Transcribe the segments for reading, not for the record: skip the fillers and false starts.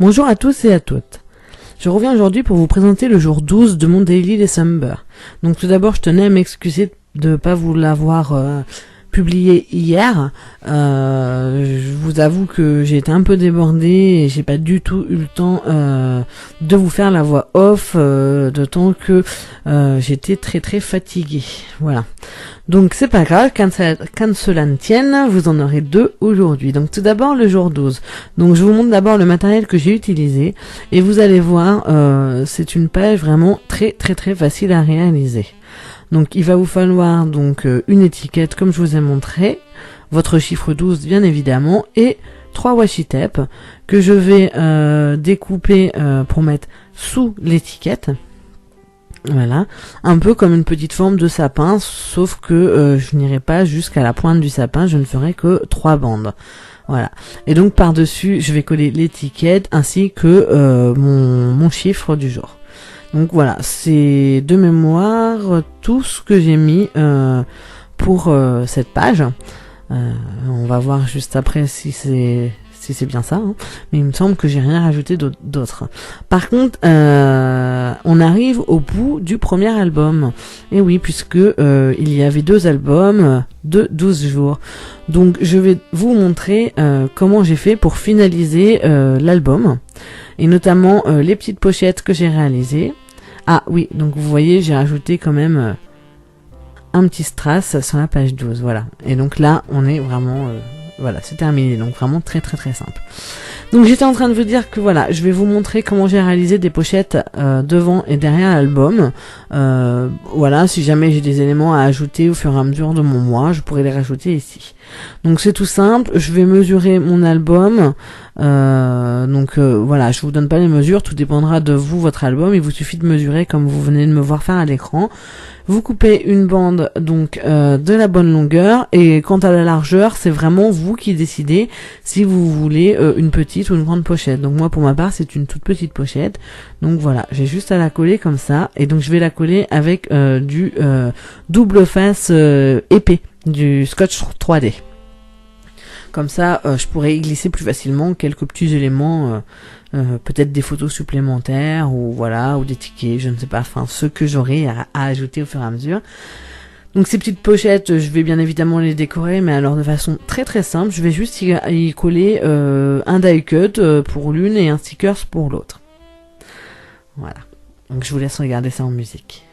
Bonjour à tous et à toutes. Je reviens aujourd'hui pour vous présenter le jour 12 de mon Daily December. Donc tout d'abord, je tenais à m'excuser de ne pas vous l'avoir publié hier. Je vous avoue que j'ai été un peu débordée et j'ai pas du tout eu le temps de vous faire la voix off, d'autant que j'étais très fatiguée. Voilà. Donc c'est pas grave, quand cela ne tienne, vous en aurez deux aujourd'hui. Donc tout d'abord le jour 12. Donc je vous montre d'abord le matériel que j'ai utilisé et vous allez voir, c'est une page vraiment très facile à réaliser. Donc il va vous falloir donc une étiquette comme je vous ai montré, votre chiffre 12 bien évidemment, et 3 washi tape que je vais découper pour mettre sous l'étiquette. Voilà, un peu comme une petite forme de sapin, sauf que je n'irai pas jusqu'à la pointe du sapin, je ne ferai que 3 bandes. Voilà. Et donc par-dessus, je vais coller l'étiquette ainsi que mon chiffre du jour. Donc voilà, c'est de mémoire tout ce que j'ai mis pour cette page. On va voir juste après si c'est bien ça, hein. Mais il me semble que j'ai rien rajouté d'autre. Par contre, on arrive au bout du premier album. Et oui, puisque il y avait 2 albums de 12 jours. Donc je vais vous montrer comment j'ai fait pour finaliser l'album. Et notamment les petites pochettes que j'ai réalisées. Ah oui, donc vous voyez, j'ai rajouté quand même un petit strass sur la page 12, voilà. Et donc là, on est vraiment... voilà, c'est terminé, donc vraiment très simple. Donc j'étais en train de vous dire que voilà, je vais vous montrer comment j'ai réalisé des pochettes devant et derrière l'album. Voilà, si jamais j'ai des éléments à ajouter au fur et à mesure de mon mois, je pourrais les rajouter ici. Donc c'est tout simple, je vais mesurer mon album. Voilà, je vous donne pas les mesures, tout dépendra de vous, votre album. Il vous suffit de mesurer comme vous venez de me voir faire à l'écran. Vous coupez une bande donc de la bonne longueur, et quant à la largeur, c'est vraiment vous qui décidez si vous voulez une petite ou une grande pochette. Donc moi pour ma part c'est une toute petite pochette. Donc voilà, j'ai juste à la coller comme ça, et donc je vais la coller avec du double face épais, du scotch 3D. Comme ça, je pourrais y glisser plus facilement quelques petits éléments, peut-être des photos supplémentaires, ou voilà, ou des tickets, je ne sais pas, enfin, ce que j'aurai à ajouter au fur et à mesure. Donc ces petites pochettes, je vais bien évidemment les décorer, mais alors de façon très simple, je vais juste y coller un die cut pour l'une et un stickers pour l'autre. Voilà. Donc je vous laisse regarder ça en musique.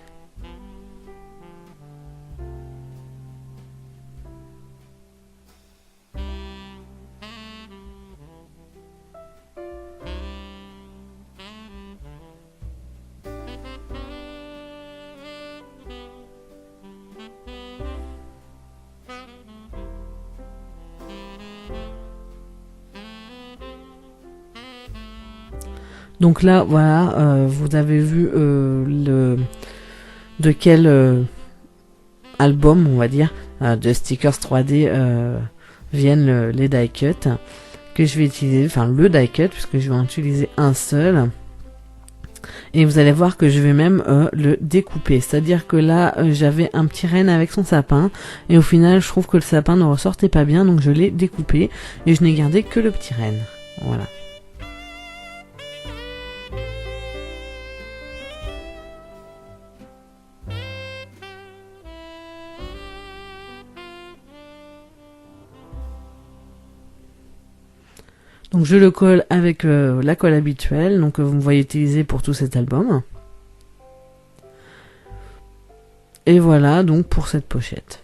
Donc là, voilà, vous avez vu de quel album, on va dire, de stickers 3D viennent les die cut que je vais utiliser, enfin le die cut, puisque je vais en utiliser un seul. Et vous allez voir que je vais même le découper. C'est-à-dire que là, j'avais un petit renne avec son sapin, et au final, je trouve que le sapin ne ressortait pas bien, donc je l'ai découpé, et je n'ai gardé que le petit renne. Voilà. Donc je le colle avec la colle habituelle, donc vous me voyez utiliser pour tout cet album. Et voilà donc pour cette pochette.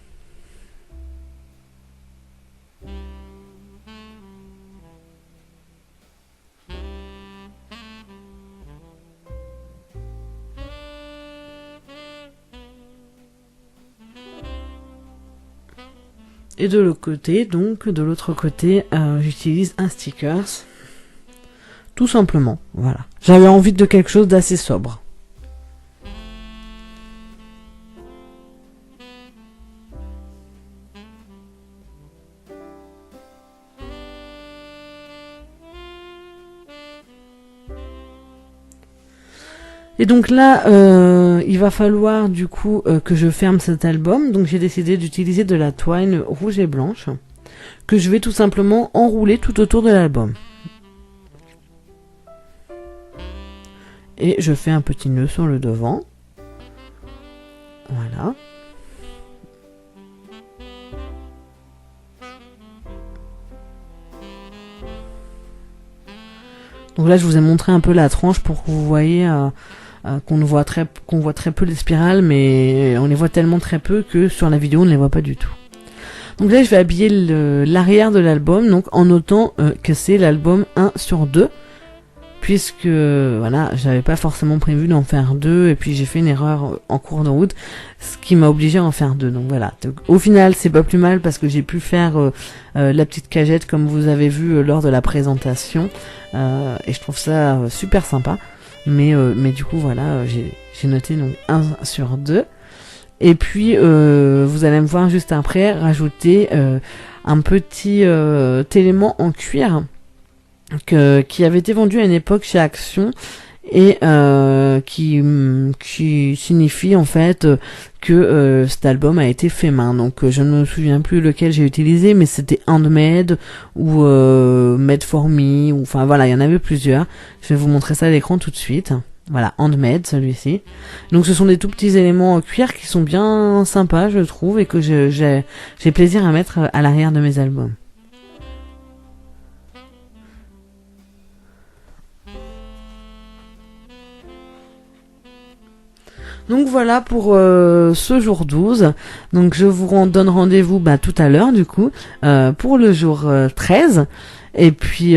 Et de l'autre côté, donc de l'autre côté, j'utilise un stickers, tout simplement. Voilà. J'avais envie de quelque chose d'assez sobre. Et donc là, il va falloir du coup que je ferme cet album. Donc j'ai décidé d'utiliser de la twine rouge et blanche que je vais tout simplement enrouler tout autour de l'album. Et je fais un petit nœud sur le devant. Voilà. Donc là, je vous ai montré un peu la tranche pour que vous voyez qu'on voit très peu les spirales, mais on les voit tellement très peu que sur la vidéo, on ne les voit pas du tout. Donc là, je vais habiller l'arrière de l'album, donc en notant que c'est l'album 1/2, puisque voilà, j'avais pas forcément prévu d'en faire 2, et puis j'ai fait une erreur en cours de route, ce qui m'a obligé à en faire 2. Donc voilà. Donc, au final, c'est pas plus mal parce que j'ai pu faire la petite cagette comme vous avez vu lors de la présentation, et je trouve ça super sympa. Mais du coup voilà, j'ai noté donc 1/2. Et puis vous allez me voir juste après rajouter un petit élément en cuir qui avait été vendu à une époque chez Action et qui signifie en fait que cet album a été fait main. Donc je ne me souviens plus lequel j'ai utilisé, mais c'était Handmade ou Made for Me, ou enfin voilà, il y en avait plusieurs. Je vais vous montrer ça à l'écran tout de suite. Voilà, Handmade celui-ci. Donc ce sont des tout petits éléments en cuir qui sont bien sympas, je trouve, et que j'ai plaisir à mettre à l'arrière de mes albums. Donc voilà pour ce jour 12. Donc je vous donne rendez-vous tout à l'heure du coup pour le jour 13. Et puis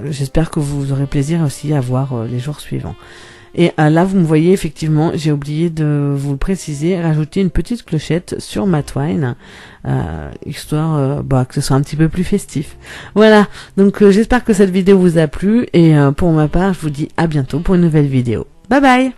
j'espère que vous aurez plaisir aussi à voir les jours suivants. Et là vous me voyez effectivement, j'ai oublié de vous le préciser, rajouter une petite clochette sur ma twine, histoire que ce soit un petit peu plus festif. Voilà, donc j'espère que cette vidéo vous a plu, et pour ma part je vous dis à bientôt pour une nouvelle vidéo. Bye bye.